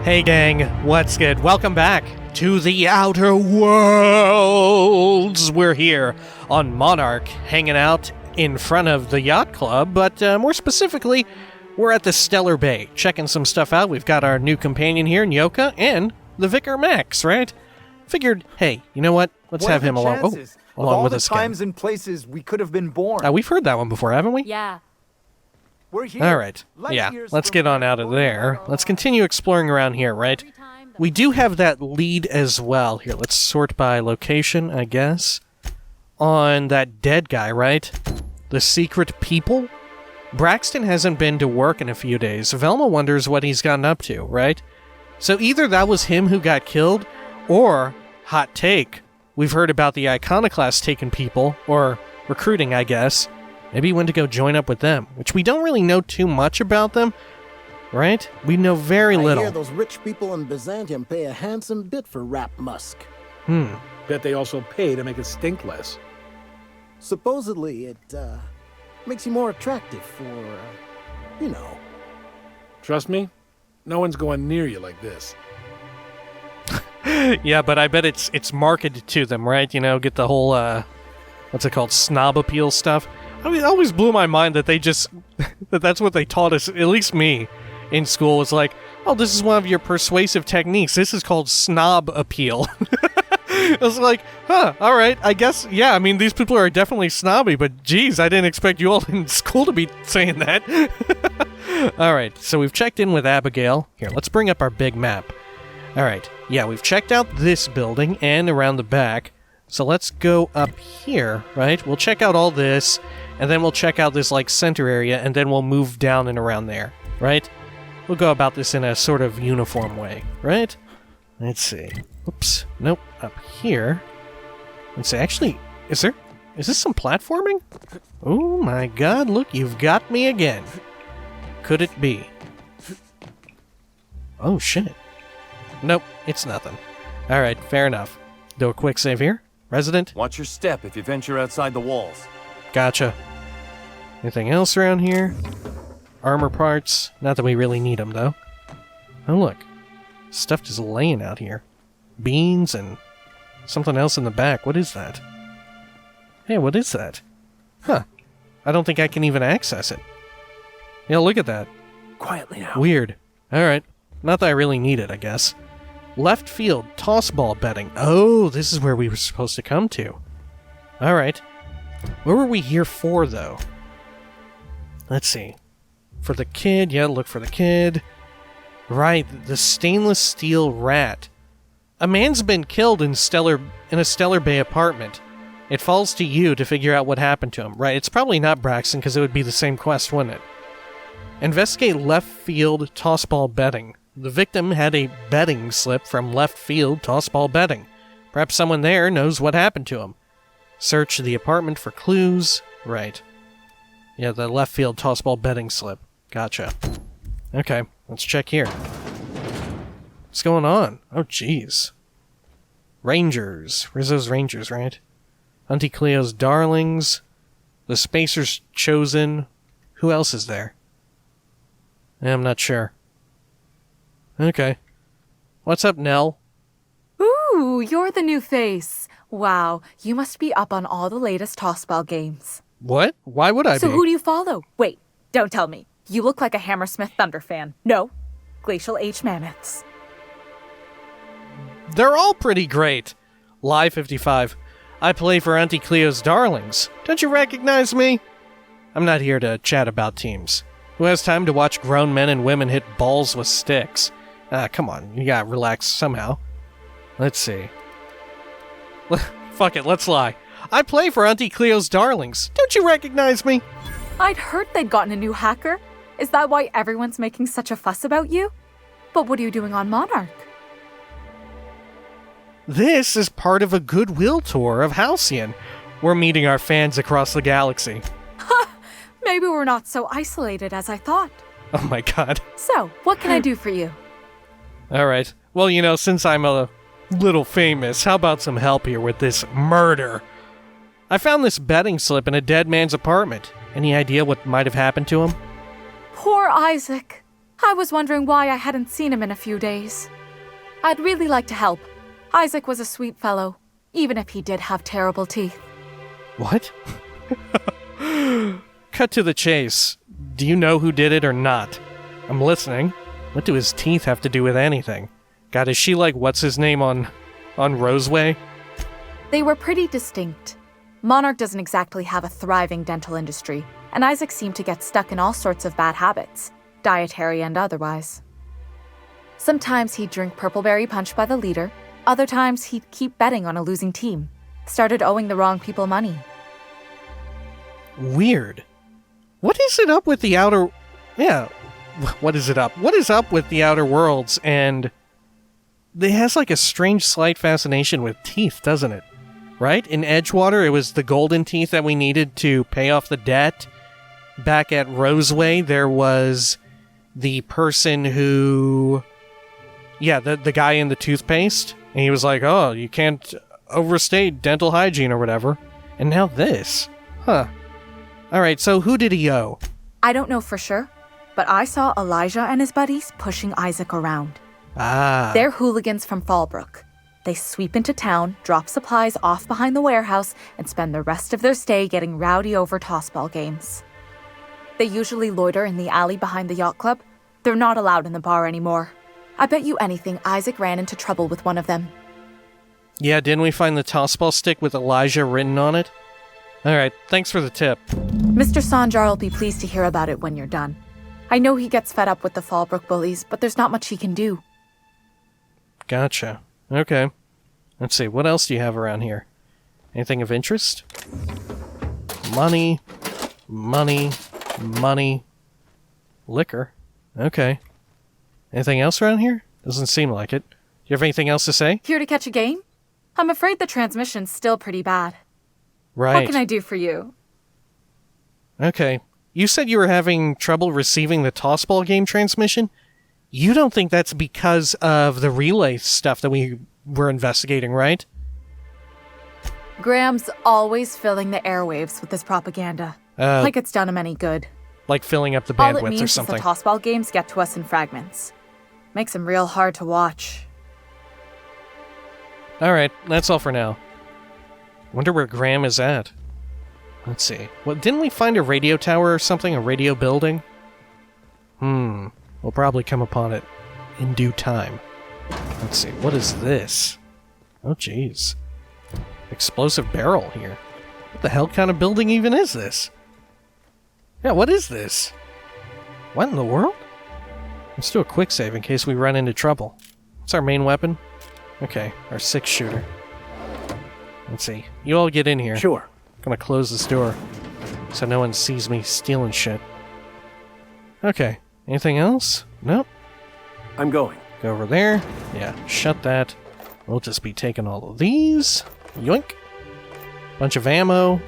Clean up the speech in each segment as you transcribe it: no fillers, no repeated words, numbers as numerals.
Hey gang, what's good? Welcome back to the Outer Worlds! We're here on Monarch, hanging out in front of the yacht club, but more specifically, we're at the Stellar Bay, checking some stuff out. We've got our new companion here, Nyoka, and the Vicar Max, right? Figured, hey, you know what? Let's have him along with us again. All the times and places we could have been born. We've heard that one before, haven't we? Yeah. We're here. All right. Yeah, let's get on out of there. Let's continue exploring around here, right? We do have that lead as well. Here, let's sort by location, I guess. On that dead guy, right? The secret people? Braxton hasn't been to work in a few days. Velma wonders what he's gotten up to, right? So either that was him who got killed, or, hot take, we've heard about the Iconoclast taking people, or recruiting, I guess. Maybe he went to go join up with them, which we don't really know too much about them, right? We know very little. I hear those rich people in Byzantium pay a handsome bit for Rap Musk. Bet they also pay to make it stink less. Supposedly, it makes you more attractive for, you know. Trust me, no one's going near you like this. Yeah, but I bet it's marketed to them, right? You know, get the whole, what's it called, snob appeal stuff. I mean, it always blew my mind that that's what they taught us, at least me, in school, was like, oh, this is one of your persuasive techniques. This is called snob appeal. I was like, huh, all right, I guess, yeah, I mean, these people are definitely snobby, but geez, I didn't expect you all in school to be saying that. All right, so we've checked in with Abigail. Here, let's bring up our big map. All right, yeah, we've checked out this building and around the back. So let's go up here, right? We'll check out all this, and then we'll check out this, like, center area, and then we'll move down and around there, right? We'll go about this in a sort of uniform way, right? Let's see. Oops. Nope. Up here. Let's see. Actually, is this some platforming? Oh my god, look, you've got me again. Could it be? Oh, shit. Nope, it's nothing. Alright, fair enough. Do a quick save here. Resident? Watch your step if you venture outside the walls. Gotcha. Anything else around here? Armor parts. Not that we really need them, though. Oh, look. Stuff just laying out here. Beans and something else in the back. What is that? Hey, what is that? Huh. I don't think I can even access it. Yeah, look at that. Quietly now. Weird. Alright. Not that I really need it, I guess. Left field, toss ball betting. Oh, this is where we were supposed to come to. Alright. What were we here for, though? Let's see. For the kid, yeah, look for the kid. Right, the stainless steel rat. A man's been killed in a Stellar Bay apartment. It falls to you to figure out what happened to him. Right, it's probably not Braxton, because it would be the same quest, wouldn't it? Investigate left field, toss ball betting. The victim had a betting slip from left field tossball betting. Perhaps someone there knows what happened to him. Search the apartment for clues. Right. Yeah, the left field tossball betting slip. Gotcha. Okay, let's check here. What's going on? Oh, jeez. Rangers. Where's those Rangers, right? Auntie Cleo's Darlings. The Spacer's Chosen. Who else is there? I'm not sure. Okay. What's up, Nell? Ooh, you're the new face. Wow, you must be up on all the latest tossball games. What? Why would I be? So who do you follow? Wait, don't tell me. You look like a Hammersmith Thunder fan. No, Glacial H Mammoths. They're all pretty great. Lie 55. I play for Auntie Cleo's Darlings. Don't you recognize me? I'm not here to chat about teams. Who has time to watch grown men and women hit balls with sticks? Come on, you gotta relax somehow. Let's see. Fuck it, let's lie. I play for Auntie Cleo's Darlings. Don't you recognize me? I'd heard they'd gotten a new hacker. Is that why everyone's making such a fuss about you? But what are you doing on Monarch? This is part of a goodwill tour of Halcyon. We're meeting our fans across the galaxy. Maybe we're not so isolated as I thought. Oh my god. So, what can I do for you? Alright. Well, you know, since I'm a little famous, how about some help here with this murder? I found this betting slip in a dead man's apartment. Any idea what might have happened to him? Poor Isaac. I was wondering why I hadn't seen him in a few days. I'd really like to help. Isaac was a sweet fellow, even if he did have terrible teeth. What? Cut to the chase. Do you know who did it or not? I'm listening. What do his teeth have to do with anything? God, is she like what's-his-name on Roseway? They were pretty distinct. Monarch doesn't exactly have a thriving dental industry, and Isaac seemed to get stuck in all sorts of bad habits, dietary and otherwise. Sometimes he'd drink purpleberry punch by the liter, other times he'd keep betting on a losing team. Started owing the wrong people money. Weird. What is it up with the outer... Yeah, what is it up? What is up with the Outer Worlds? And it has like a strange slight fascination with teeth, doesn't it? Right? In Edgewater, it was the golden teeth that we needed to pay off the debt. Back at Roseway, there was the person who... Yeah, the guy in the toothpaste. And he was like, oh, you can't overstate dental hygiene or whatever. And now this. Huh. Alright, so who did he owe? I don't know for sure, but I saw Elijah and his buddies pushing Isaac around. Ah. They're hooligans from Fallbrook. They sweep into town, drop supplies off behind the warehouse, and spend the rest of their stay getting rowdy over tossball games. They usually loiter in the alley behind the yacht club. They're not allowed in the bar anymore. I bet you anything Isaac ran into trouble with one of them. Yeah, didn't we find the tossball stick with Elijah written on it? Alright, thanks for the tip. Mr. Sanjar will be pleased to hear about it when you're done. I know he gets fed up with the Fallbrook bullies, but there's not much he can do. Gotcha. Okay. Let's see, what else do you have around here? Anything of interest? Money. Money. Money. Liquor. Okay. Anything else around here? Doesn't seem like it. Do you have anything else to say? Here to catch a game? I'm afraid the transmission's still pretty bad. Right. What can I do for you? Okay. You said you were having trouble receiving the tossball game transmission? You don't think that's because of the relay stuff that we were investigating, right? Graham's always filling the airwaves with his propaganda. Like it's done him any good. Like filling up the All it bandwidth means or is the something. tossball games get to us in fragments. Makes them real hard to watch. Alright, that's all for now. Wonder where Graham is at. Let's see. Well, didn't we find a radio tower or something? A radio building? We'll probably come upon it in due time. Let's see. What is this? Oh, jeez. Explosive barrel here. What the hell kind of building even is this? Yeah, what is this? What in the world? Let's do a quick save in case we run into trouble. What's our main weapon? Okay, our 6-shooter. Let's see. You all get in here. Sure. I'm gonna close this door so no one sees me stealing shit. Okay. Anything else? Nope. I'm going. Go over there. Yeah, shut that. We'll just be taking all of these. Yoink. Bunch of ammo.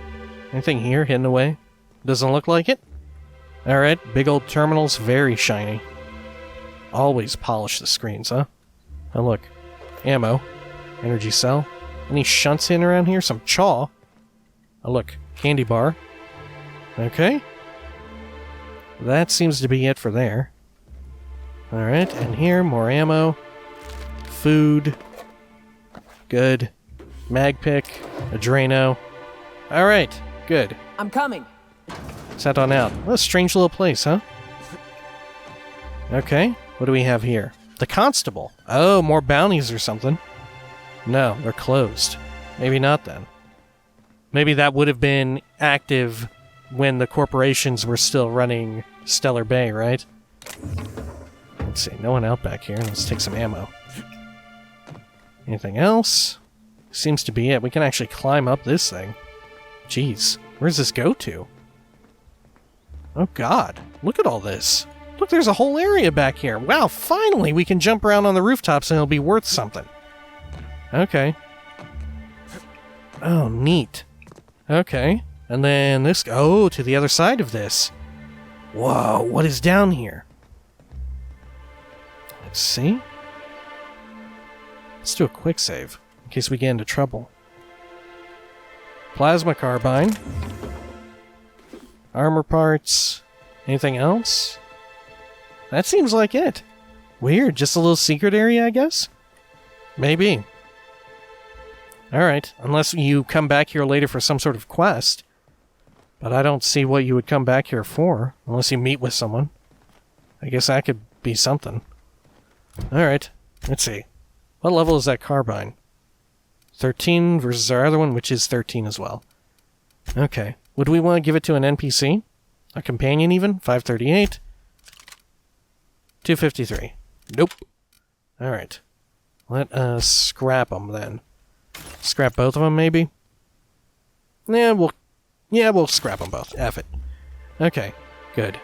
Anything here hidden away? Doesn't look like it. Alright, big old terminals, very shiny. Always polish the screens, huh? Oh look. Ammo. Energy cell. Any shunts in around here? Some chaw. Oh look. Candy bar. Okay. That seems to be it for there. Alright, and here, more ammo. Food. Good. Mag pick. A Drano. Alright, good. I'm coming. Let's head on out. What a strange little place, huh? Okay, what do we have here? The Constable. Oh, more bounties or something. No, they're closed. Maybe not then. Maybe that would have been active when the corporations were still running Stellar Bay, right? Let's see, no one out back here. Let's take some ammo. Anything else? Seems to be it. We can actually climb up this thing. Jeez, where does this go to? Oh god, look at all this. Look, there's a whole area back here. Wow, finally we can jump around on the rooftops and it'll be worth something. Okay. Oh, neat. Okay. And then this... Oh, to the other side of this. Whoa, what is down here? Let's see. Let's do a quick save, in case we get into trouble. Plasma carbine. Armor parts. Anything else? that seems like it. Weird, just a little secret area, I guess? Maybe. Alright, unless you come back here later for some sort of quest. But I don't see what you would come back here for, unless you meet with someone. I guess that could be something. Alright, let's see. What level is that carbine? 13 versus our other one, which is 13 as well. Okay. Would we want to give it to an NPC? A companion even? 538. 253. Nope. Alright. Let us scrap them then. Scrap both of them, maybe? Yeah, we'll scrap them both. F it. Okay. Good.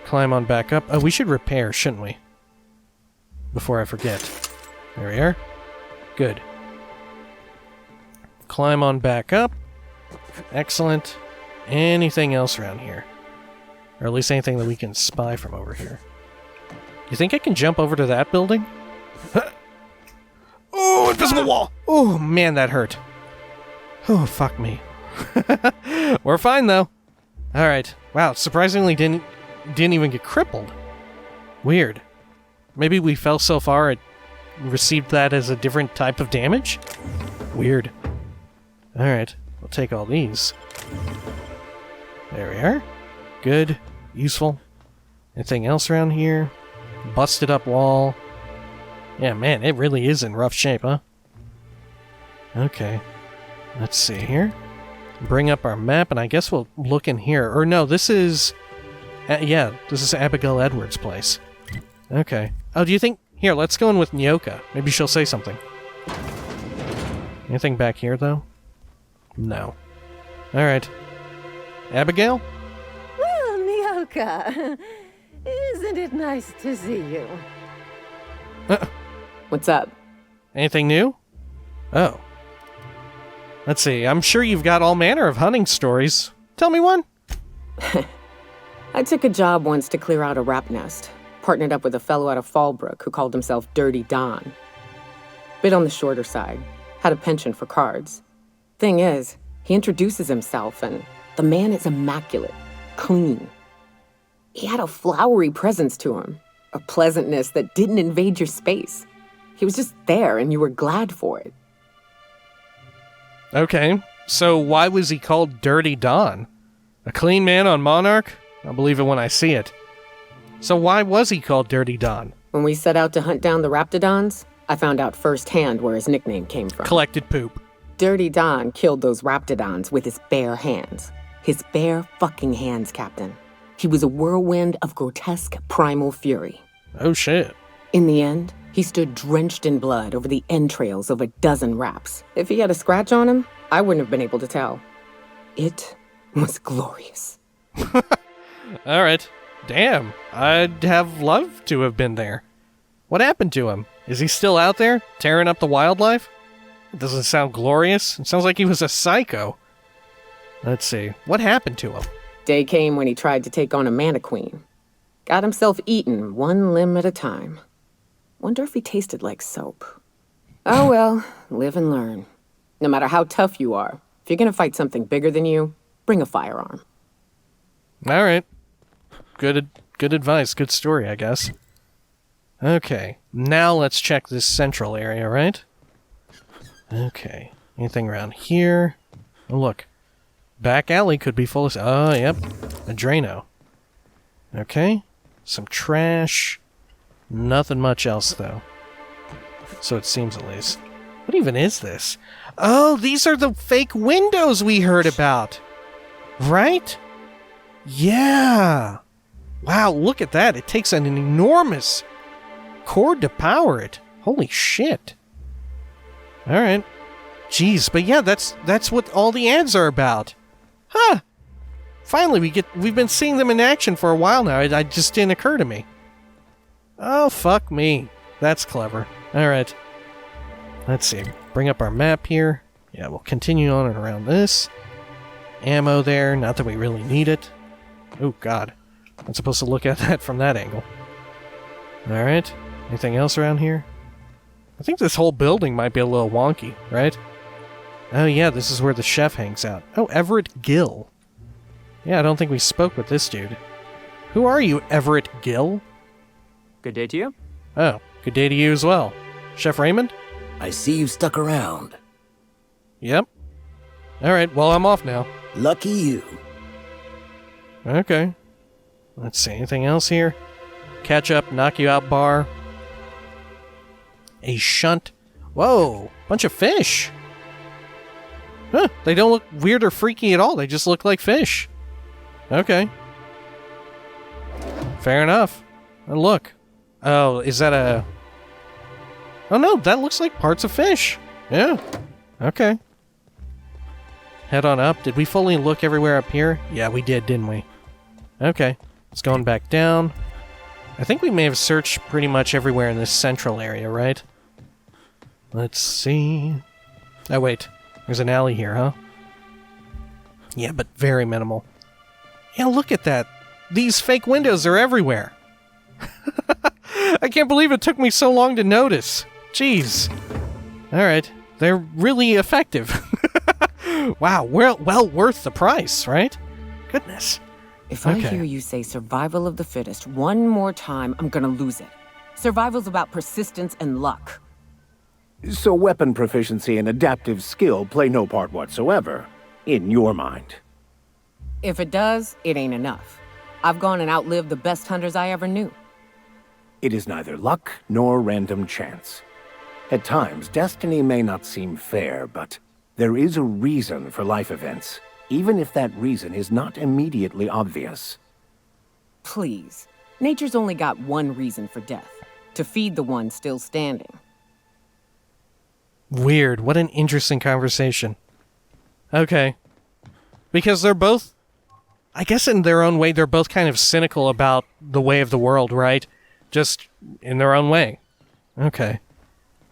Climb on back up. Oh, we should repair, shouldn't we? Before I forget. There we are. Good. Climb on back up. Excellent. Anything else around here? Or at least anything that we can spy from over here. You think I can jump over to that building? Oh, invisible wall! Oh, man, that hurt. Oh, fuck me. We're fine, though. Alright. Wow, surprisingly didn't even get crippled. Weird. Maybe we fell so far it received that as a different type of damage? Weird. Alright, we'll take all these. There we are. Good. Useful. Anything else around here? Busted up wall. Yeah, man, it really is in rough shape, huh? Okay. Let's see here. Bring up our map, and I guess we'll look in here. Or no, this is... yeah, this is Abigail Edwards' place. Okay. Oh, do you think... Here, let's go in with Nyoka. Maybe she'll say something. Anything back here, though? No. Alright. Abigail? Well, Nyoka, isn't it nice to see you? What's up? Anything new? Oh. Let's see, I'm sure you've got all manner of hunting stories. Tell me one. I took a job once to clear out a rap nest. Partnered up with a fellow out of Fallbrook who called himself Dirty Don. Bit on the shorter side. Had a penchant for cards. Thing is, he introduces himself and the man is immaculate. Clean. He had a flowery presence to him. A pleasantness that didn't invade your space. He was just there and you were glad for it. Okay, so why was he called Dirty Don? A clean man on Monarch? I'll believe it when I see it. So why was he called Dirty Don? When we set out to hunt down the Raptidons, I found out firsthand where his nickname came from. Collected poop. Dirty Don killed those Raptidons with his bare hands. His bare fucking hands, Captain. He was a whirlwind of grotesque primal fury. Oh shit. In the end, he stood drenched in blood over the entrails of a dozen raps. If he had a scratch on him, I wouldn't have been able to tell. It was glorious. Alright. Damn. I'd have loved to have been there. What happened to him? Is he still out there, tearing up the wildlife? It doesn't sound glorious. It sounds like he was a psycho. Let's see. What happened to him? Day came when he tried to take on a mannequin. Got himself eaten one limb at a time. Wonder if he tasted like soap. Oh well, live and learn. No matter how tough you are, if you're gonna fight something bigger than you, bring a firearm. Alright. Good advice. Good story, I guess. Okay. Now let's check this central area, right? Okay. Anything around here? Oh, look. Back alley could be full of... Oh, yep. A Drano. Okay. Some trash. Nothing much else, though. So it seems, at least. What even is this? Oh, these are the fake windows we heard about! Right? Yeah! Wow, look at that. It takes an enormous cord to power it. Holy shit. Alright. Jeez, but yeah, that's what all the ads are about. Huh. Finally, we've been seeing them in action for a while now. It just didn't occur to me. Oh, fuck me. That's clever. Alright. Let's see. Bring up our map here. Yeah, we'll continue on and around this. Ammo there. Not that we really need it. Oh, God. I'm supposed to look at that from that angle. Alright. Anything else around here? I think this whole building might be a little wonky, right? Oh yeah, this is where the chef hangs out. Oh, Everett Gill. Yeah, I don't think we spoke with this dude. Who are you, Everett Gill? Good day to you. Oh, good day to you as well. Chef Raymond? I see you stuck around. Yep. Alright, well, I'm off now. Lucky you. Okay. Let's see, anything else here? Catch up, knock you out bar. A shunt. Whoa, bunch of fish. Huh, they don't look weird or freaky at all. They just look like fish. Okay. Fair enough. And look. Oh, is that a... Oh no, that looks like parts of fish. Yeah. Okay. Head on up. Did we fully look everywhere up here? Yeah, we did, didn't we? Okay. It's going back down. I think we may have searched pretty much everywhere in this central area, right? Let's see... Oh, wait. There's an alley here, huh? Yeah, but very minimal. Yeah, look at that. These fake windows are everywhere. I can't believe it took me so long to notice. Jeez. Alright. They're really effective. Wow, well worth the price, right? Goodness. If I hear you say survival of the fittest one more time, I'm gonna lose it. Survival's about persistence and luck. So weapon proficiency and adaptive skill play no part whatsoever, in your mind. If it does, it ain't enough. I've gone and outlived the best hunters I ever knew. It is neither luck nor random chance. At times, destiny may not seem fair, but there is a reason for life events, even if that reason is not immediately obvious. Please. Nature's only got one reason for death. To feed the one still standing. Weird. What an interesting conversation. Okay. Because they're both... I guess in their own way, they're both kind of cynical about the way of the world, right? Just in their own way. Okay.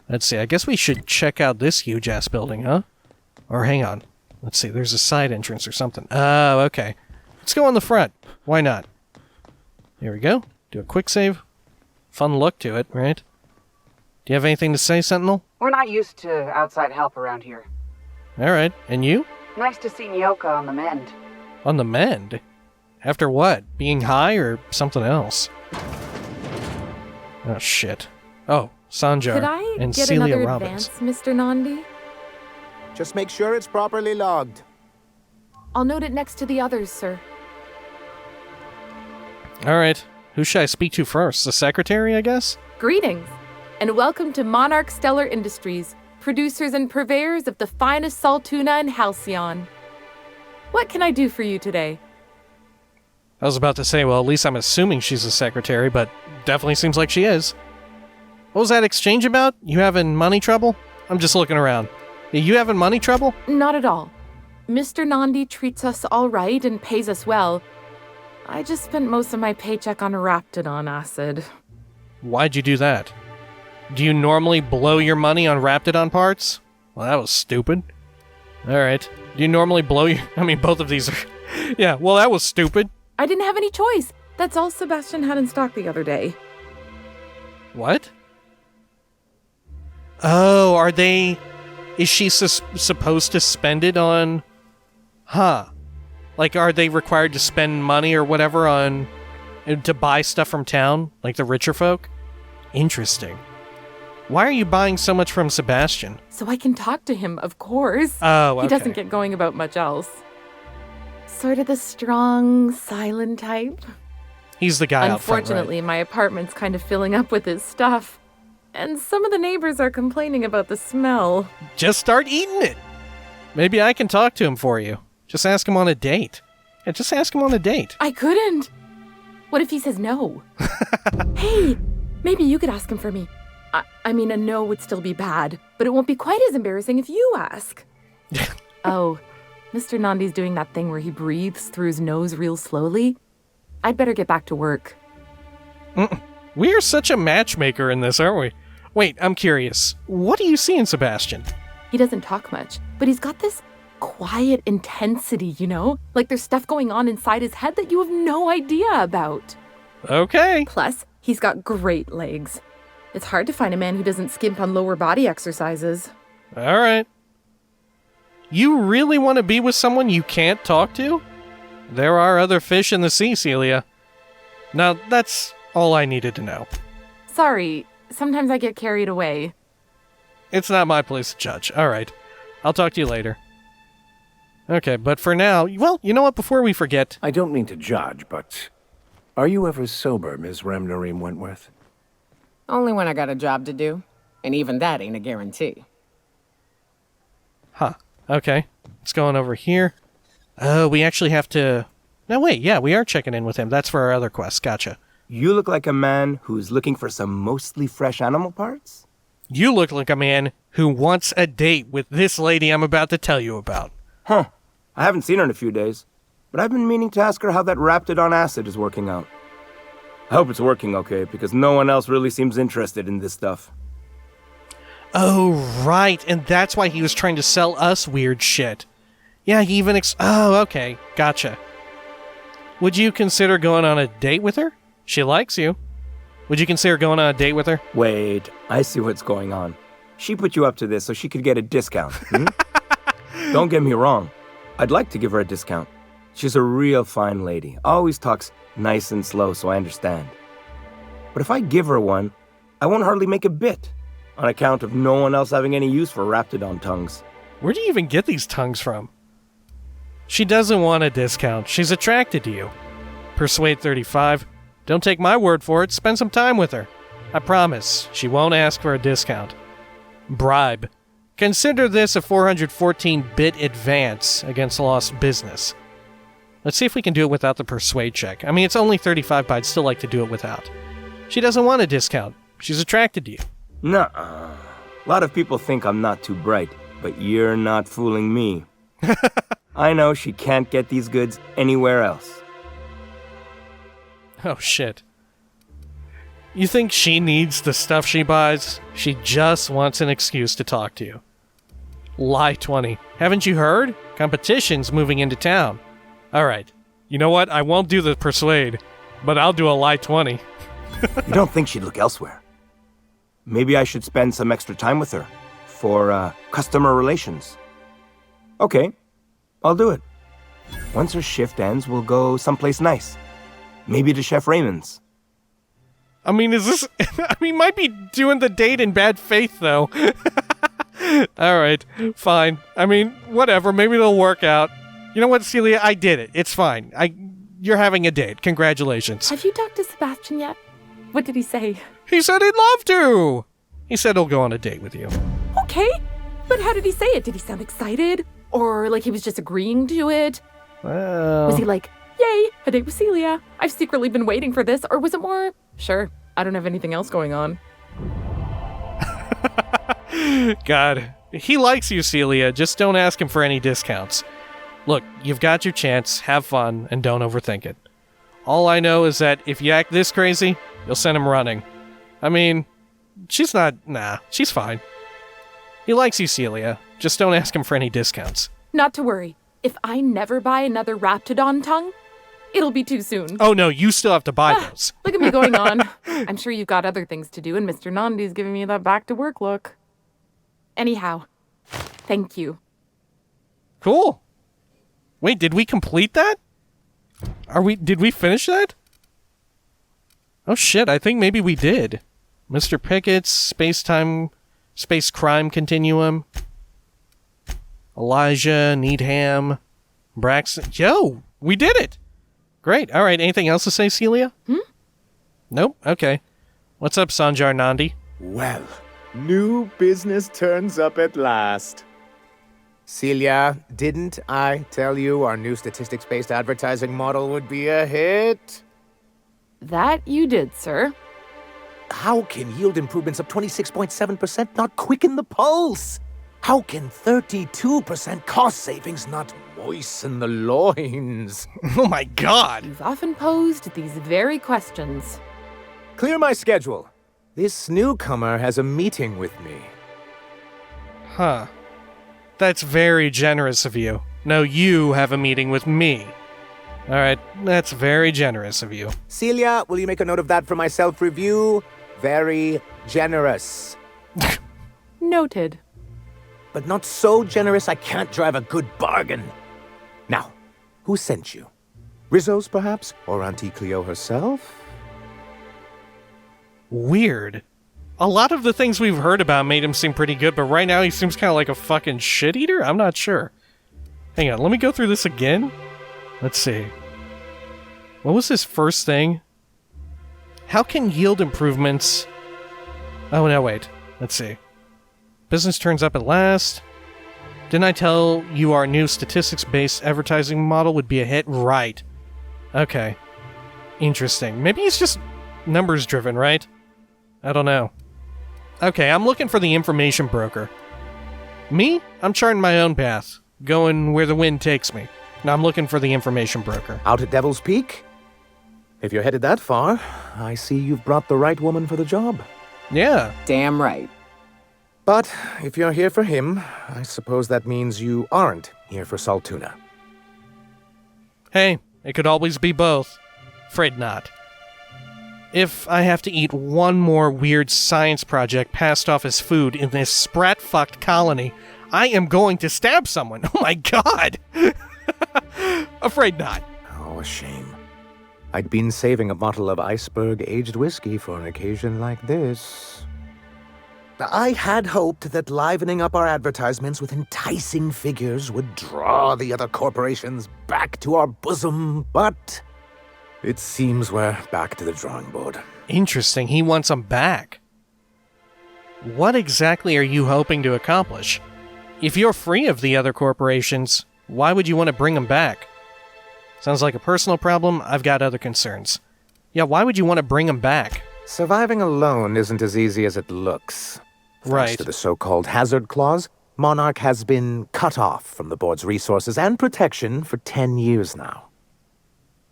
Let's see. I guess we should check out this huge-ass building, huh? Or hang on. Let's see. There's a side entrance or something. Oh, okay. Let's go on the front. Why not? Here we go. Do a quick save. Fun look to it, right? Do you have anything to say, Sentinel? We're not used to outside help around here. Alright. And you? Nice to see Nyoka on the mend. On the mend? After what? Being high or something else? Oh, shit. Oh, Sanjar Could I and get Celia another Robbins. advance, Mr. Nandi? Just make sure it's properly logged. I'll note it next to the others, sir. Alright. Who should I speak to first? The secretary, I guess? Greetings, and welcome to Monarch Stellar Industries, producers and purveyors of the finest salt tuna in Halcyon. What can I do for you today? I was about to say, well, at least I'm assuming she's a secretary, but definitely seems like she is. What was that exchange about? You having money trouble? I'm just looking around. You having money trouble? Not at all. Mr. Nandi treats us all right and pays us well. I just spent most of my paycheck on Raptidon acid. Why'd you do that? Do you normally blow your money on Raptidon parts? Well, that was stupid. Alright. Do you normally blow your... I mean, both of these are... Yeah, well, that was stupid. I didn't have any choice. That's all Sebastian had in stock the other day. What? Oh, are they... Is she supposed to spend it on... Huh. Like, are they required to spend money or whatever on... to buy stuff from town? Like the richer folk? Interesting. Why are you buying so much from Sebastian? So I can talk to him, of course. Oh, okay. He doesn't get going about much else. Sort of the strong, silent type. He's the guy out front, Unfortunately, right? my apartment's kind of filling up with his stuff. And some of the neighbors are complaining about the smell. Just start eating it. Maybe I can talk to him for you. Just ask him on a date. Yeah, just ask him on a date. I couldn't. What if he says no? Hey, maybe you could ask him for me. I mean, a no would still be bad, but it won't be quite as embarrassing if you ask. Oh, Mr. Nandi's doing that thing where he breathes through his nose real slowly. I'd better get back to work. We're such a matchmaker in this, aren't we? Wait, I'm curious. What do you see in Sebastian? He doesn't talk much, but he's got this quiet intensity, you know? Like there's stuff going on inside his head that you have no idea about. Okay. Plus, he's got great legs. It's hard to find a man who doesn't skimp on lower body exercises. All right. You really want to be with someone you can't talk to? There are other fish in the sea, Celia. Now, that's all I needed to know. Sorry, sometimes I get carried away. It's not my place to judge. All right. I'll talk to you later. Okay, but for now, well, you know what? Before we forget... I don't mean to judge, but... Are you ever sober, Ms. Remnareem Wentworth? Only when I got a job to do. And even that ain't a guarantee. Huh. Okay. Let's go on over here. Oh, we actually have to... No, wait. Yeah, we are checking in with him. That's for our other quest. Gotcha. You look like a man who's looking for some mostly fresh animal parts? You look like a man who wants a date with this lady I'm about to tell you about. Huh. I haven't seen her in a few days, but I've been meaning to ask her how that Raptidon acid is working out. I hope it's working okay, because no one else really seems interested in this stuff. Oh, right, and that's why he was trying to sell us weird shit. Yeah, he even oh, okay, gotcha. Would you consider going on a date with her? She likes you. Would you consider going on a date with her? Wait, I see what's going on. She put you up to this so she could get a discount, hmm? Don't get me wrong. I'd like to give her a discount. She's a real fine lady. Always talks nice and slow, so I understand. But if I give her one, I won't hardly make a bit, on account of no one else having any use for Raptidon tongues. Where do you even get these tongues from? She doesn't want a discount. She's attracted to you. Persuade 35. Don't take my word for it. Spend some time with her. I promise, she won't ask for a discount. Bribe. Consider this a 414-bit advance against lost business. Let's see if we can do it without the persuade check. I mean, it's only 35, but I'd still like to do it without. She doesn't want a discount. She's attracted to you. Nuh-uh. A lot of people think I'm not too bright, but you're not fooling me. I know she can't get these goods anywhere else. Oh, shit. You think she needs the stuff she buys? She just wants an excuse to talk to you. Lie 20. Haven't you heard? Competition's moving into town. Alright. You know what? I won't do the persuade, but I'll do a lie 20. You don't think she'd look elsewhere? Maybe I should spend some extra time with her for customer relations. Okay, I'll do it. Once her shift ends, we'll go someplace nice. Maybe to Chef Raymond's. I mean, is this... I mean, might be doing the date in bad faith, though. Alright, fine. I mean, whatever. Maybe it'll work out. You know what, Celia? I did it. It's fine. You're having a date. Congratulations. Have you talked to Sebastian yet? What did he say? He said he'd love to! He said he'll go on a date with you. Okay, but how did he say it? Did he sound excited? Or like he was just agreeing to it? Well... Was he like, yay, a date with Celia? I've secretly been waiting for this. Or was it more, sure, I don't have anything else going on? God, he likes you, Celia. Just don't ask him for any discounts. Look, you've got your chance. Have fun, and don't overthink it. All I know is that if you act this crazy, you'll send him running. I mean, she's not... Nah, she's fine. He likes you, Celia. Just don't ask him for any discounts. Not to worry. If I never buy another Raptidon tongue, it'll be too soon. Oh no, you still have to buy those. Look at me going on. I'm sure you've got other things to do, and Mr. Nandi's giving me that back-to-work look. Anyhow, thank you. Cool. Wait, did we complete that? Did we finish that? Oh shit, I think maybe we did. Mr. Pickett's Space Crime Continuum. Elijah, Needham, Braxton. Yo, we did it! Great. Alright, anything else to say, Celia? Nope, okay. What's up, Sanjar Nandi? Well, new business turns up at last. Celia, didn't I tell you our new statistics-based advertising model would be a hit? That you did, sir. How can yield improvements of 26.7% not quicken the pulse? How can 32% cost savings not moisten the loins? Oh my god! You've often posed these very questions. Clear my schedule. This newcomer has a meeting with me. Huh. That's very generous of you. No, you have a meeting with me. Alright, that's very generous of you. Celia, will you make a note of that for my self-review? Very generous. Noted. But not so generous I can't drive a good bargain. Now, who sent you? Rizzo's, perhaps? Or Auntie Cleo herself? Weird. A lot of the things we've heard about made him seem pretty good, but right now he seems kind of like a fucking shit-eater? I'm not sure. Hang on, let me go through this again. Let's see. What was his first thing? How can yield improvements... Oh, no, wait. Let's see. Business turns up at last. Didn't I tell you our new statistics-based advertising model would be a hit? Right. Okay. Interesting. Maybe he's just numbers-driven, right? I don't know. Okay, I'm looking for the information broker. Me? I'm charting my own path. Going where the wind takes me. Now I'm looking for the information broker. Out at Devil's Peak? If you're headed that far, I see you've brought the right woman for the job. Yeah. Damn right. But if you're here for him, I suppose that means you aren't here for Saltuna. Hey, it could always be both. Afraid not. If I have to eat one more weird science project passed off as food in this sprat-fucked colony, I am going to stab someone. Oh my god! Afraid not. Oh, a shame. I'd been saving a bottle of iceberg-aged whiskey for an occasion like this. I had hoped that livening up our advertisements with enticing figures would draw the other corporations back to our bosom, but it seems we're back to the drawing board. Interesting, he wants them back. What exactly are you hoping to accomplish? If you're free of the other corporations, why would you want to bring them back? Sounds like a personal problem. I've got other concerns. Yeah, why would you want to bring them back? Surviving alone isn't as easy as it looks. Right. Thanks to the so-called hazard clause, Monarch has been cut off from the board's resources and protection for 10 years now.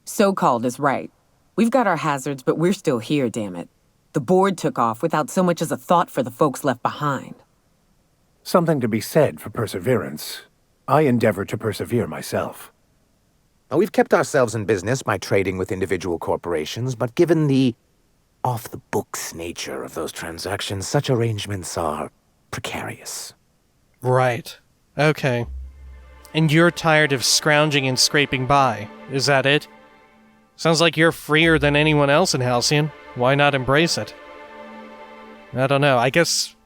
So-called is right. We've got our hazards, but we're still here, damn it. The board took off without so much as a thought for the folks left behind. Something to be said for perseverance. I endeavor to persevere myself. Now, we've kept ourselves in business by trading with individual corporations, but given the off-the-books nature of those transactions, such arrangements are precarious. Right. Okay. And you're tired of scrounging and scraping by, is that it? Sounds like you're freer than anyone else in Halcyon. Why not embrace it? I don't know, I guess...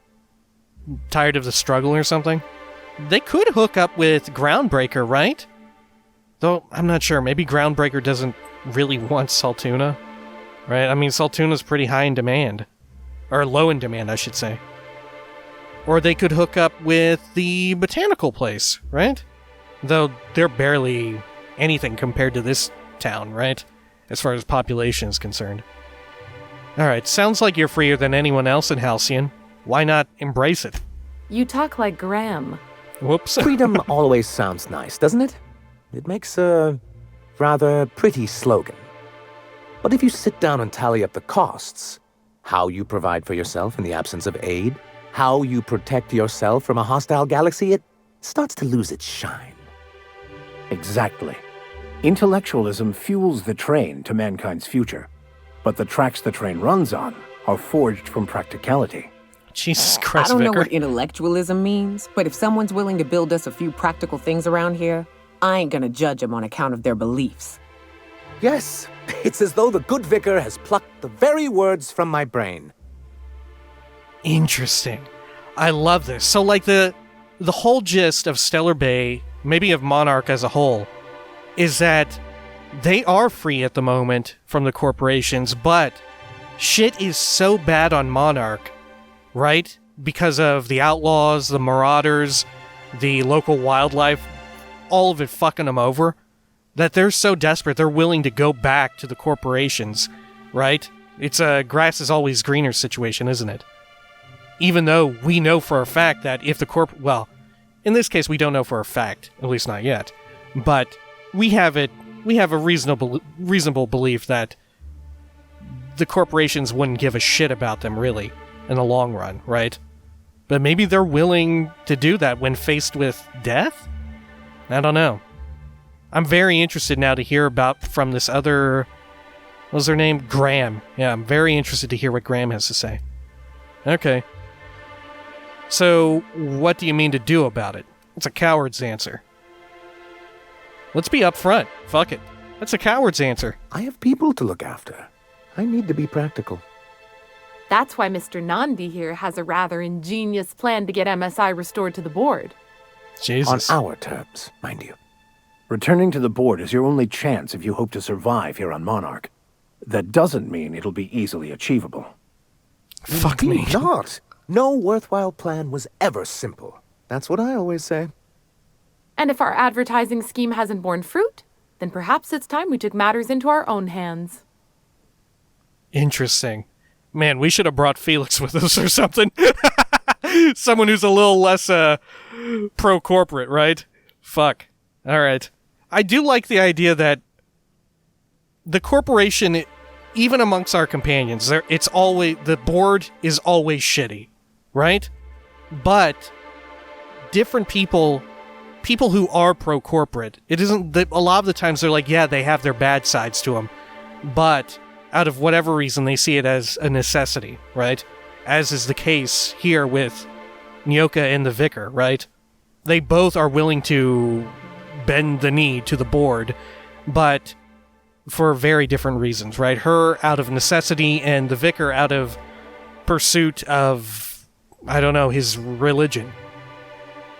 tired of the struggle or something? They could hook up with Groundbreaker, right? Though, I'm not sure, maybe Groundbreaker doesn't really want Saltuna. Right? I mean, Saltuna's pretty high in demand. Or low in demand, I should say. Or they could hook up with the botanical place, right? Though they're barely anything compared to this town, right? As far as population is concerned. Alright, sounds like you're freer than anyone else in Halcyon. Why not embrace it? You talk like Graham. Whoops. Freedom always sounds nice, doesn't it? It makes a rather pretty slogan. But if you sit down and tally up the costs, how you provide for yourself in the absence of aid, how you protect yourself from a hostile galaxy, it starts to lose its shine. Exactly. Intellectualism fuels the train to mankind's future, but the tracks the train runs on are forged from practicality. Jesus Christ, I don't know Vicar. what intellectualism means, but if someone's willing to build us a few practical things around here, I ain't gonna judge them on account of their beliefs. Yes, it's as though the good vicar has plucked the very words from my brain. Interesting. I love this. So, like, the whole gist of Stellar Bay, maybe of Monarch as a whole, is that they are free at the moment from the corporations, but shit is so bad on Monarch, right? Because of the outlaws, the marauders, the local wildlife, all of it fucking them over, that they're so desperate they're willing to go back to the corporations, right? It's a grass is always greener situation, isn't it? Even though we know for a fact that if the well, in this case we don't know for a fact, at least not yet, but we have a reasonable belief that the corporations wouldn't give a shit about them, really, in the long run, right? But maybe they're willing to do that when faced with death? I don't know. I'm very interested now to hear about from this other... what was their name? Graham. Yeah, I'm very interested to hear what Graham has to say. Okay. So, what do you mean to do about it? It's a coward's answer. Let's be upfront. Fuck it. That's a coward's answer. I have people to look after. I need to be practical. That's why Mr. Nandi here has a rather ingenious plan to get MSI restored to the board. Jesus. On our terms, mind you. Returning to the board is your only chance if you hope to survive here on Monarch. That doesn't mean it'll be easily achievable. Fuck me. Indeed not. No worthwhile plan was ever simple. That's what I always say. And if our advertising scheme hasn't borne fruit, then perhaps it's time we took matters into our own hands. Interesting. Man, we should have brought Felix with us or something. Someone who's a little less pro-corporate, right? Fuck. All right. I do like the idea that the corporation, even amongst our companions, it's always, the board is always shitty, right? But different people who are pro-corporate, it isn't, a lot of the times they're like, yeah, they have their bad sides to them, but out of whatever reason, they see it as a necessity, right? As is the case here with Nyoka and the Vicar, right? They both are willing to bend the knee to the board, but for very different reasons, right? Her out of necessity and the Vicar out of pursuit of, I don't know, his religion.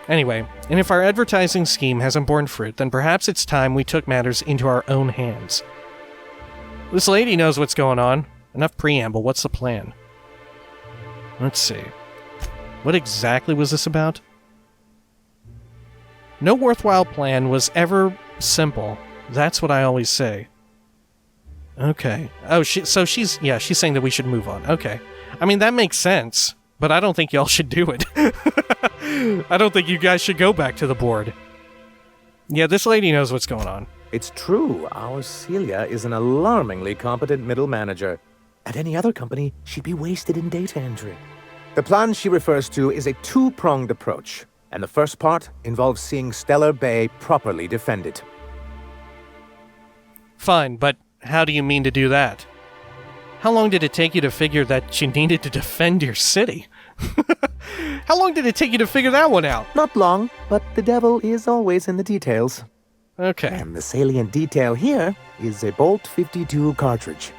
Anyway, and if our advertising scheme hasn't borne fruit, then perhaps it's time we took matters into our own hands. This lady knows what's going on. Enough preamble, what's the plan? Let's see. What exactly was this about? No worthwhile plan was ever simple. That's what I always say. Okay. Oh, she's saying that we should move on. Okay. I mean, that makes sense, but I don't think y'all should do it. I don't think you guys should go back to the board. Yeah, this lady knows what's going on. It's true, our Celia is an alarmingly competent middle manager. At any other company, she'd be wasted in data entry. The plan she refers to is a two-pronged approach, and the first part involves seeing Stellar Bay properly defended. Fine, but how do you mean to do that? How long did it take you to figure that you needed to defend your city? How long did it take you to figure that one out? Not long, but the devil is always in the details. Okay. And the salient detail here is a Bolt 52 cartridge.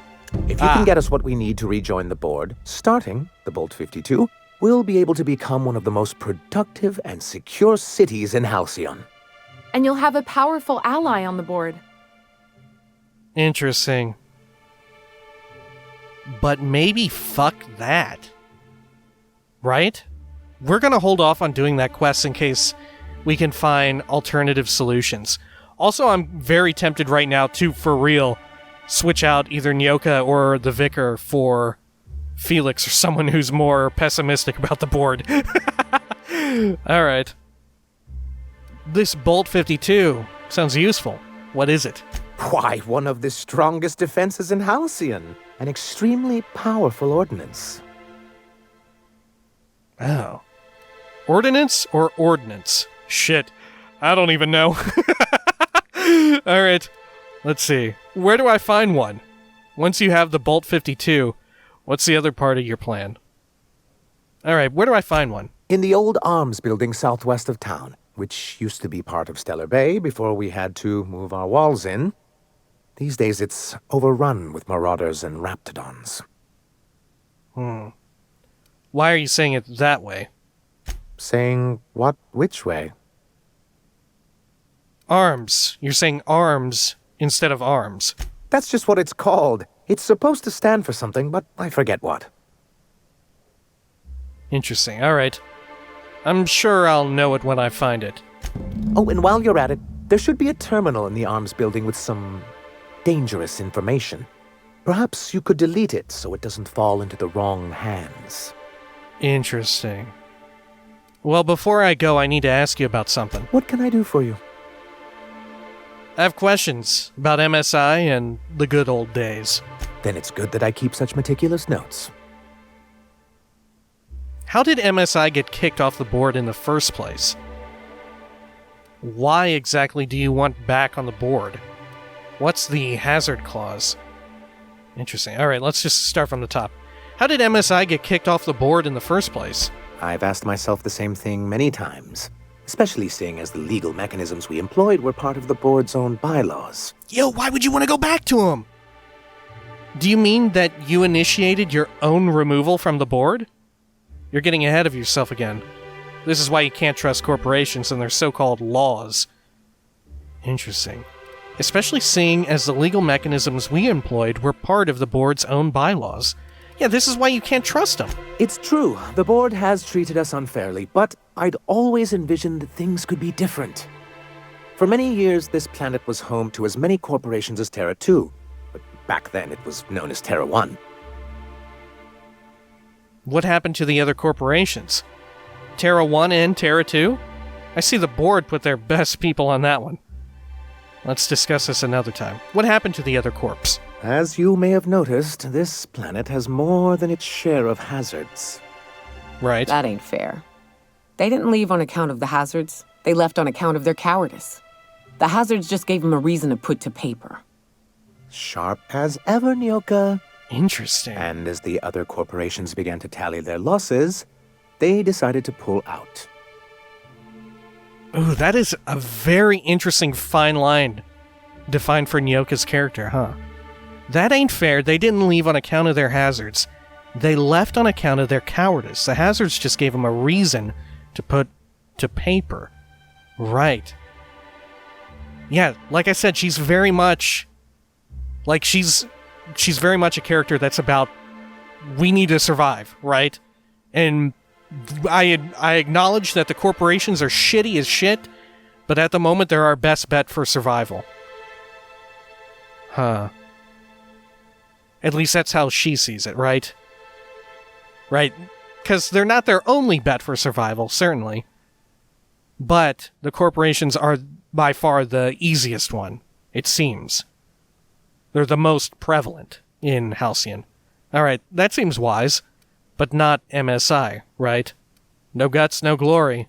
If you can get us what we need to rejoin the board, starting the Bolt 52, we'll be able to become one of the most productive and secure cities in Halcyon. And you'll have a powerful ally on the board. Interesting. But maybe fuck that. Right? We're gonna hold off on doing that quest in case we can find alternative solutions. Also, I'm very tempted right now to, for real, switch out either Nyoka or the Vicar for Felix or someone who's more pessimistic about the board. Alright. This Bolt 52 sounds useful. What is it? Why, one of the strongest defenses in Halcyon. An extremely powerful ordnance. Oh. Ordnance or ordnance? Shit. I don't even know. Alright. Let's see. Where do I find one? Once you have the Bolt 52, what's the other part of your plan? Alright, where do I find one? In the old arms building southwest of town, which used to be part of Stellar Bay before we had to move our walls in. These days it's overrun with marauders and raptidons. Why are you saying it that way? Saying what? Which way? Arms. You're saying arms instead of arms. That's just what it's called. It's supposed to stand for something, but I forget what. Interesting. Alright. I'm sure I'll know it when I find it. Oh, and while you're at it, there should be a terminal in the arms building with some dangerous information. Perhaps you could delete it so it doesn't fall into the wrong hands. Interesting. Well, before I go, I need to ask you about something. What can I do for you? I have questions about MSI and the good old days. Then it's good that I keep such meticulous notes. How did MSI get kicked off the board in the first place? Why exactly do you want back on the board? What's the hazard clause? Interesting. Alright, let's just start from the top. How did MSI get kicked off the board in the first place? I've asked myself the same thing many times, especially seeing as the legal mechanisms we employed were part of the board's own bylaws. Yo, why would you want to go back to them? Do you mean that you initiated your own removal from the board? You're getting ahead of yourself again. This is why you can't trust corporations and their so-called laws. Interesting. Especially seeing as the legal mechanisms we employed were part of the board's own bylaws. Yeah, this is why you can't trust them. It's true, the board has treated us unfairly, but I'd always envisioned that things could be different. For many years, this planet was home to as many corporations as Terra 2, but back then it was known as Terra 1. What happened to the other corporations? Terra 1 and Terra 2? I see the board put their best people on that one. Let's discuss this another time. What happened to the other corps? As you may have noticed, this planet has more than its share of hazards. Right. That ain't fair. They didn't leave on account of the hazards. They left on account of their cowardice. The hazards just gave them a reason to put to paper. Sharp as ever, Nyoka. Interesting. And as the other corporations began to tally their losses, they decided to pull out. Ooh, that is a very interesting fine line defined for Nyoka's character, huh? That ain't fair. They didn't leave on account of their hazards. They left on account of their cowardice. The hazards just gave them a reason to put to paper. Right. Yeah, like I said, she's very much... Like, she's very much a character that's about, we need to survive, right? And I acknowledge that the corporations are shitty as shit, but at the moment they're our best bet for survival. Huh. At least that's how she sees it, right? Right. Because they're not their only bet for survival, certainly. But the corporations are by far the easiest one, it seems. They're the most prevalent in Halcyon. Alright, that seems wise. But not MSI, right? No guts, no glory.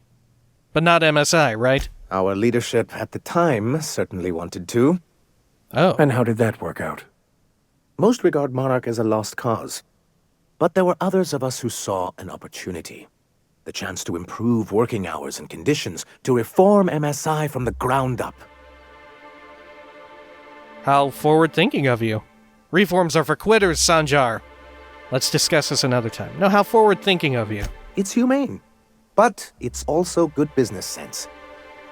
But not MSI, right? Our leadership at the time certainly wanted to. Oh. And how did that work out? Most regard Monarch as a lost cause. But there were others of us who saw an opportunity. The chance to improve working hours and conditions, to reform MSI from the ground up. How forward-thinking of you. Reforms are for quitters, Sanjar. Let's discuss this another time. No, how forward-thinking of you. It's humane. But it's also good business sense.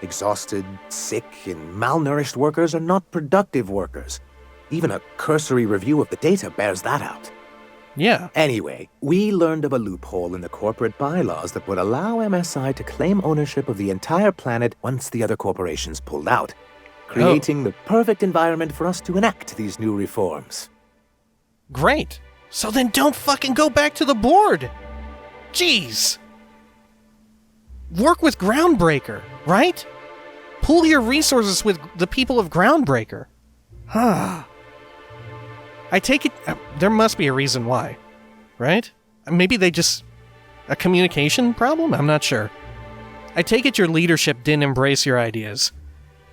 Exhausted, sick, and malnourished workers are not productive workers. Even a cursory review of the data bears that out. Yeah. Anyway, we learned of a loophole in the corporate bylaws that would allow MSI to claim ownership of the entire planet once the other corporations pulled out, creating the perfect environment for us to enact these new reforms. Great. So then don't fucking go back to the board. Jeez. Work with Groundbreaker, right? Pool your resources with the people of Groundbreaker. Huh. I take it... there must be a reason why, right? Maybe they just... a communication problem? I'm not sure. I take it your leadership didn't embrace your ideas.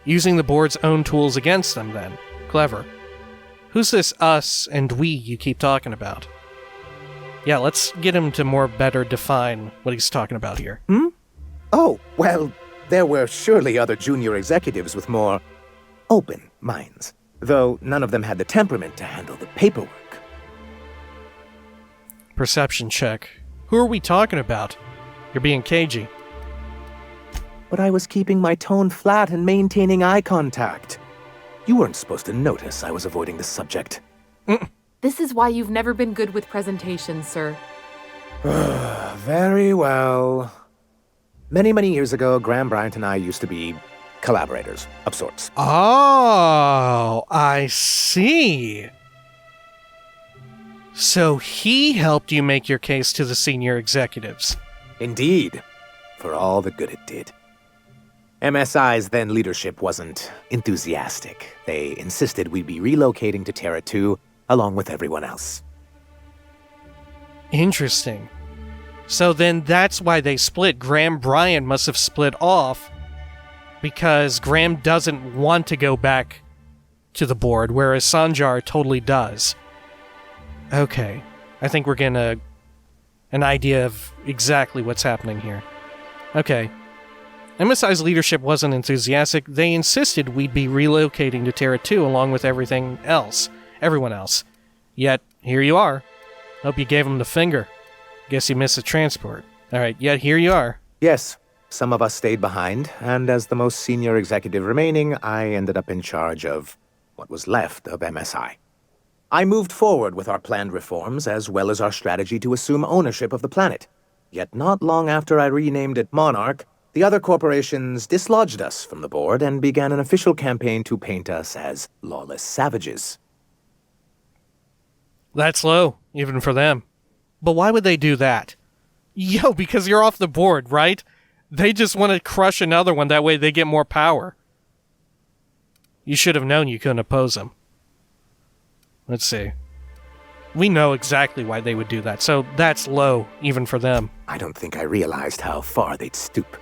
Using the board's own tools against them, then. Clever. Who's this us and we you keep talking about? Yeah, let's get him to more better define what he's talking about here. Oh, well, there were surely other junior executives with more open minds. Though none of them had the temperament to handle the paperwork. Perception check. Who are we talking about? You're being cagey. But I was keeping my tone flat and maintaining eye contact. You weren't supposed to notice I was avoiding the subject. This is why you've never been good with presentations, sir. Very well. Many, many years ago, Graham Bryant and I used to be collaborators of sorts. Oh, I see. So he helped you make your case to the senior executives. Indeed, for all the good it did. MSI's then leadership wasn't enthusiastic. They insisted we'd be relocating to Terra 2 along with everyone else. Interesting. So then that's why they split. Graham Bryant must have split off because Graham doesn't want to go back to the board, whereas Sanjar totally does. Okay. I think we're getting an idea of exactly what's happening here. Okay. MSI's leadership wasn't enthusiastic. They insisted we'd be relocating to Terra 2 along with everyone else. Yet, here you are. Hope you gave him the finger. Guess you missed the transport. Alright, yet here you are. Yes, some of us stayed behind, and as the most senior executive remaining, I ended up in charge of what was left of MSI. I moved forward with our planned reforms, as well as our strategy to assume ownership of the planet. Yet not long after I renamed it Monarch, the other corporations dislodged us from the board and began an official campaign to paint us as lawless savages. That's low, even for them. But why would they do that? Yo, because you're off the board, right? They just want to crush another one, that way they get more power. You should have known you couldn't oppose them. Let's see. We know exactly why they would do that, so that's low, even for them. I don't think I realized how far they'd stoop.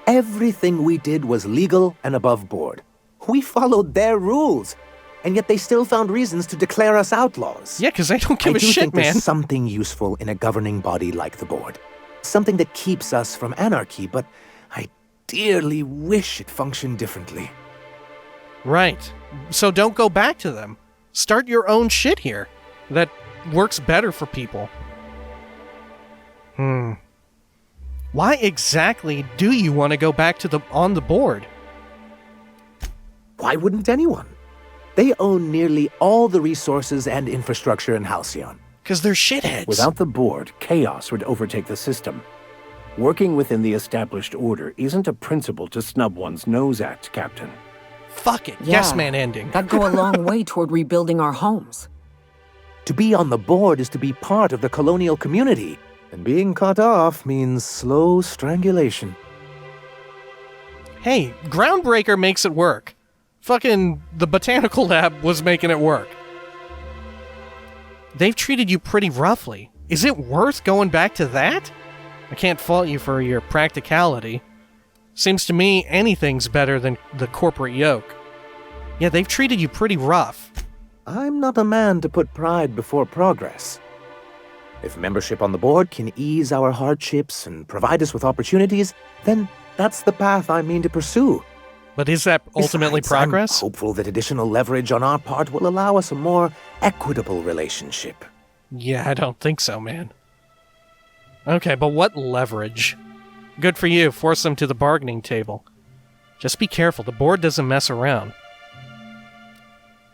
Everything we did was legal and above board. We followed their rules, and yet they still found reasons to declare us outlaws. Yeah, because they don't give a shit, I do think man. There's something useful in a governing body like the board. Something that keeps us from anarchy, but I dearly wish it functioned differently. Right. So don't go back to them. Start your own shit here. That works better for people. Why exactly do you want to go back to on the board? Why wouldn't anyone? They own nearly all the resources and infrastructure in Halcyon. Because they're shitheads. Without the board, chaos would overtake the system. Working within the established order isn't a principle to snub one's nose at, Captain. Fuck it. Yeah, Yes man ending. That'd go a long way toward rebuilding our homes. To be on the board is to be part of the colonial community, and being cut off means slow strangulation. Hey, Groundbreaker makes it work. Fucking the Botanical Lab was making it work. They've treated you pretty roughly. Is it worth going back to that? I can't fault you for your practicality. Seems to me anything's better than the corporate yoke. Yeah, they've treated you pretty rough. I'm not a man to put pride before progress. If membership on the board can ease our hardships and provide us with opportunities, then that's the path I mean to pursue. But is that ultimately Besides, progress? I'm hopeful that additional leverage on our part will allow us a more equitable relationship. Yeah, I don't think so, man. Okay, but what leverage? Good for you, force them to the bargaining table. Just be careful, the board doesn't mess around.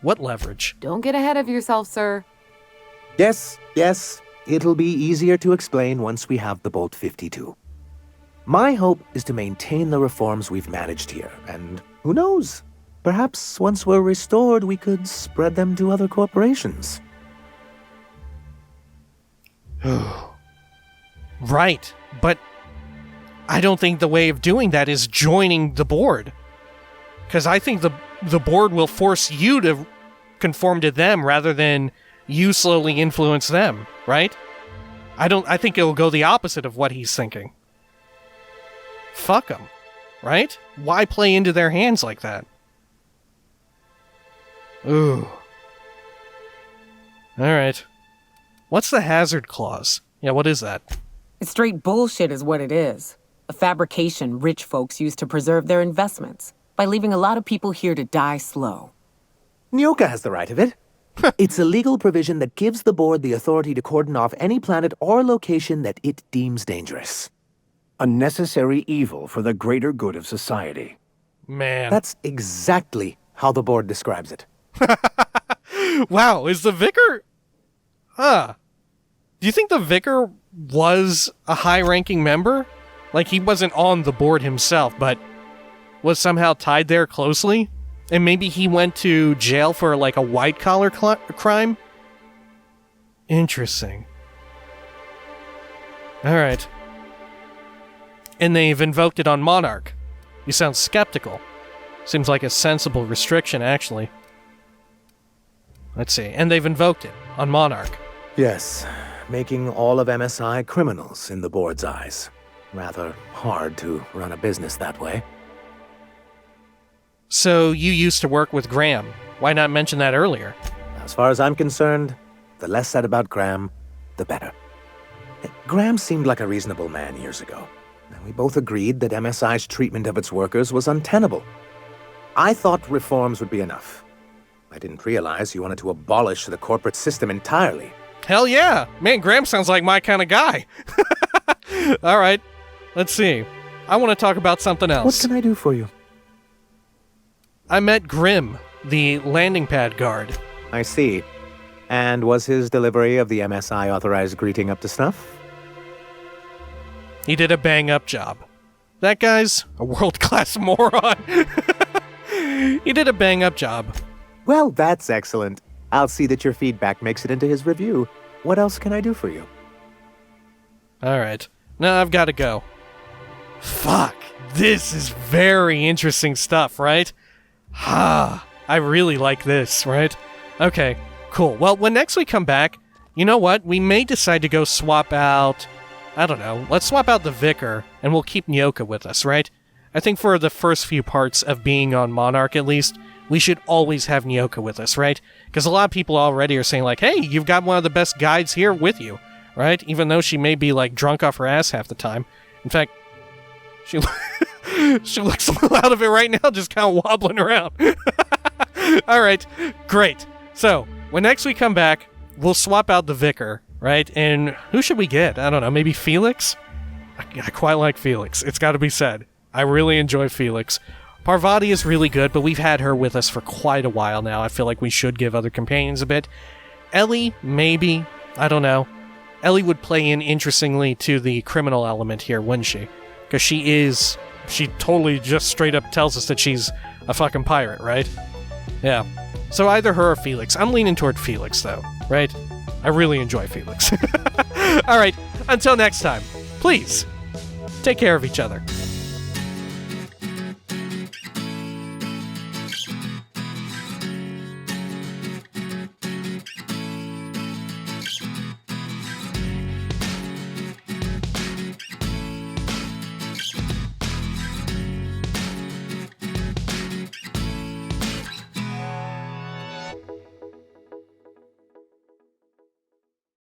What leverage? Don't get ahead of yourself, sir. Yes, it'll be easier to explain once we have the Bolt 52. My hope is to maintain the reforms we've managed here, and who knows? Perhaps once we're restored, we could spread them to other corporations. Right, but I don't think the way of doing that is joining the board. Because I think the board will force you to conform to them rather than you slowly influence them, right? I think it'll go the opposite of what he's thinking. Fuck them, right? Why play into their hands like that? Ooh. Alright. What's the hazard clause? Yeah, what is that? It's straight bullshit is what it is. A fabrication rich folks use to preserve their investments by leaving a lot of people here to die slow. Nyoka has the right of it. It's a legal provision that gives the board the authority to cordon off any planet or location that it deems dangerous. A necessary evil for the greater good of society. Man. That's exactly how the board describes it. Wow, is the vicar... Do you think the vicar was a high-ranking member? Like, he wasn't on the board himself, but was somehow tied there closely? And maybe he went to jail for, like, a white-collar crime? Interesting. Alright. And they've invoked it on Monarch. You sound skeptical. Seems like a sensible restriction, actually. Let's see. And they've invoked it on Monarch. Yes, making all of MSI criminals in the board's eyes. Rather hard to run a business that way. So you used to work with Graham. Why not mention that earlier? As far as I'm concerned, the less said about Graham, the better. Graham seemed like a reasonable man years ago. And we both agreed that MSI's treatment of its workers was untenable. I thought reforms would be enough. I didn't realize you wanted to abolish the corporate system entirely. Hell yeah! Man, Graham sounds like my kind of guy. All right, let's see. I want to talk about something else. What can I do for you? I met Grim, the landing pad guard. I see. And was his delivery of the MSI authorized greeting up to snuff? He did a bang-up job. That guy's a world-class moron. He did a bang-up job. Well, that's excellent. I'll see that your feedback makes it into his review. What else can I do for you? All right. Now I've got to go. Fuck. This is very interesting stuff, right? I really like this, right? Okay, cool. Well, when next we come back, you know what? We may decide to go swap out... I don't know. Let's swap out the Vicar, and we'll keep Nyoka with us, right? I think for the first few parts of being on Monarch, at least, we should always have Nyoka with us, right? Because a lot of people already are saying, like, hey, you've got one of the best guides here with you, right? Even though she may be, like, drunk off her ass half the time. In fact, she looks a little out of it right now, just kind of wobbling around. All right, great. So, when next we come back, we'll swap out the Vicar, right? And who should we get? I don't know, maybe Felix? I quite like Felix, it's got to be said. I really enjoy Felix. Parvati is really good, but we've had her with us for quite a while now. I feel like we should give other companions a bit. Ellie, maybe. I don't know. Ellie would play in interestingly to the criminal element here, wouldn't she? Because she totally just straight up tells us that she's a fucking pirate, right? Yeah. So either her or Felix. I'm leaning toward Felix, though, right? I really enjoy Felix. All right, until next time, please, take care of each other.